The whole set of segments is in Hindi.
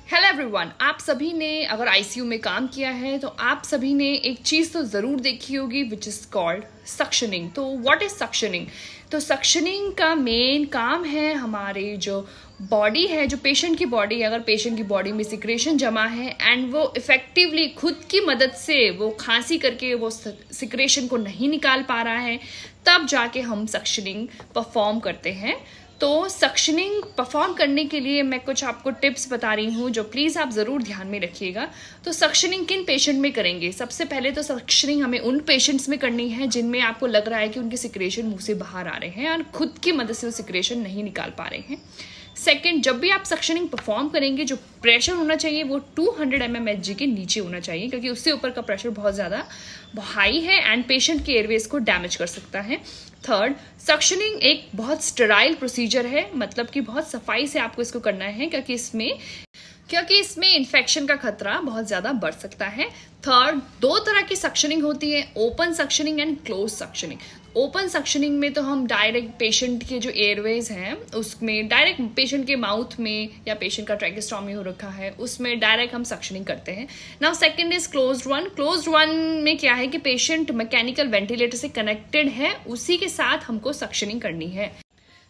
हेलो एवरीवन, आप सभी ने अगर आईसीयू में काम किया है तो आप सभी ने एक चीज़ तो ज़रूर देखी होगी विच इज़ कॉल्ड सक्शनिंग। तो व्हाट इज़ सक्शनिंग? तो सक्शनिंग का मेन काम है हमारे जो बॉडी है, जो पेशेंट की बॉडी है, अगर पेशेंट की बॉडी में सिक्रेशन जमा है एंड वो इफेक्टिवली खुद की मदद से वो खांसी करके वो सिक्रेशन को नहीं निकाल पा रहा है, तब जाके हम सक्शनिंग परफॉर्म करते हैं। तो सक्शनिंग परफॉर्म करने के लिए मैं कुछ आपको टिप्स बता रही हूँ जो प्लीज़ आप ज़रूर ध्यान में रखिएगा। तो सक्शनिंग किन पेशेंट में करेंगे? सबसे पहले तो सक्शनिंग हमें उन पेशेंट्स में करनी है जिनमें आपको लग रहा है कि उनके सिक्रेशन मुंह से बाहर आ रहे हैं और खुद की मदद से वो सिक्रेशन नहीं निकाल पा रहे हैं। सेकेंड, जब भी आप सक्शनिंग परफॉर्म करेंगे जो प्रेशर होना चाहिए वो 200 mmHg के नीचे होना चाहिए, क्योंकि उससे ऊपर का प्रेशर बहुत ज़्यादा हाई है एंड पेशेंट के एयरवेज को डैमेज कर सकता है। थर्ड, सक्शनिंग एक बहुत स्टेराइल प्रोसीजर है, मतलब कि बहुत सफाई से आपको इसको करना है क्योंकि इसमें इन्फेक्शन का खतरा बहुत ज़्यादा बढ़ सकता है। थर्ड, दो तरह की सक्शनिंग होती है, open suctioning and close suctioning. Open suctioning में तो हम डायरेक्ट पेशेंट के जो एयरवेज हैं उसमें डायरेक्ट पेशेंट के माउथ में या पेशेंट का ट्रैकेस्टोमी हो रखा है उसमें डायरेक्ट हम सक्शनिंग करते हैं। Now second is closed one. Closed one में क्या है कि पेशेंट मैकेनिकल वेंटिलेटर से कनेक्टेड है, उसी के साथ हमको सक्शनिंग करनी है।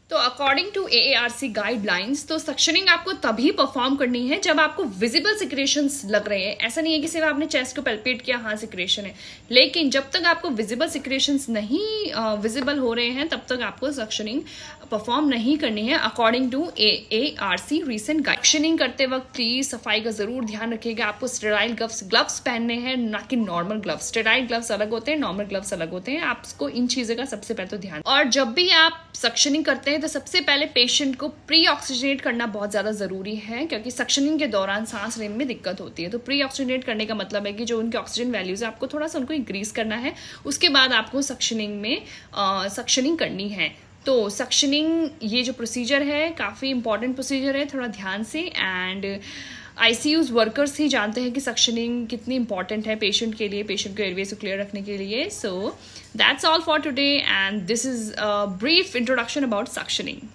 तो अकॉर्डिंग टू AARC गाइडलाइंस तो सक्शनिंग आपको तभी परफॉर्म करनी है जब आपको विजिबल सिक्रेशंस लग रहे हैं। ऐसा नहीं है कि सिर्फ आपने चेस्ट को पैल्पेट किया, हाँ सिक्रेशन है, लेकिन जब तक आपको विजिबल सिक्रेशंस नहीं विजिबल हो रहे हैं तब तक आपको सक्शनिंग परफॉर्म नहीं करनी है according to AARC recent guide. Suctioning करते वक्त प्लीज सफाई का जरूर ध्यान रखिएगा। आपको स्टेराइल ग्लव्स पहनने हैं, ना कि नॉर्मल ग्लव्स। स्टेराइल ग्लव्स अलग होते हैं, नॉर्मल ग्लव्स अलग होते हैं। आपको इन चीजों का सबसे पहले तो ध्यान। और जब भी आप सक्शनिंग करते हैं तो सबसे पहले पेशेंट को प्री ऑक्सीजनेट करना बहुत ज़्यादा ज़रूरी है, क्योंकि सक्शनिंग के दौरान सांस लेने में दिक्कत होती है। तो प्री ऑक्सीजनेट करने का मतलब है कि जो उनके ऑक्सीजन वैल्यूज है आपको थोड़ा सा उनको इंक्रीज करना है, उसके बाद आपको सक्शनिंग करनी है। तो सक्शनिंग ये जो प्रोसीजर है काफ़ी इंपॉर्टेंट प्रोसीजर है, थोड़ा ध्यान से। एंड आईसीयूज वर्कर्स ही जानते हैं कि सक्शनिंग कितनी इंपॉर्टेंट है पेशेंट के लिए, पेशेंट को एयरवेज को क्लियर रखने के लिए। So that's all for today and this is a brief introduction about suctioning.